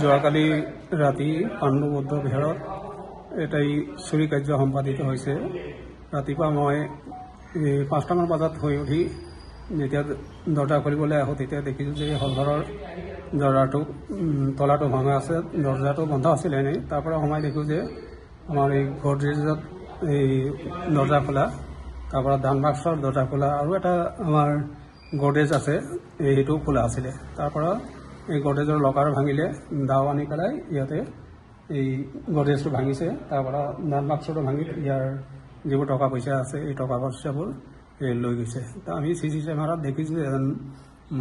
যোৱাকালি ৰাতি পাণ্ডু বৌদ্ধ বিহাৰত এটাই চুৰি কাৰ্য সম্পাদিত হৈছে। ৰাতিপুৱা মই 5টামান বজাত শুই উঠি যেতিয়া দৰ্জা খুলিবলৈ আহোঁ তেতিয়া দেখিছোঁ যে হলঘৰৰ দৰ্জাটো তলাটো ভঙা আছে, দৰ্জাটো বন্ধ আছিলে এনেই। তাৰ পৰা সোমাই দেখোঁ যে আমাৰ এই গডৰেজত এই দৰ্জা খোলা, তাৰ পৰা দান বাক্সৰ দৰ্জা খোলা আৰু এটা আমাৰ গডৰেজ আছে সেইটো খোলা আছিলে। তাৰ পৰা এই গডৰেজৰ লকাৰ ভাঙিলে, দাও আনি পেলাই ইয়াতে এই গডৰেজটো ভাঙিছে। তাৰ পৰা দান বাক্সটো ভাঙি ইয়াৰ যিবোৰ টকা পইচা আছে এই টকা পইচাবোৰ লৈ গৈছে। আমি CC কেমেৰাত দেখিছোঁ যে এজন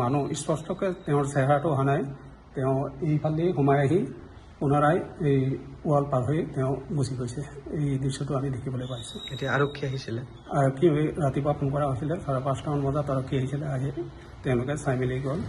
মানুহ স্পষ্টকৈ তেওঁৰ চেহেৰাটো অহা নাই, তেওঁ এইফালেদি সোমাই আহি পুনৰাই এই ৱাল পাৰ হৈ তেওঁ গুচি গৈছে। এই দৃশ্যটো আমি দেখিবলৈ পাইছোঁ। এতিয়া আৰক্ষী আহিছিলে, আৰক্ষী ৰাতিপুৱা ফোন কৰা হৈছিলে, 5:30মান বজাত আৰক্ষী আহিছিলে। আহি তেওঁলোকে চাই মেলি গ'ল।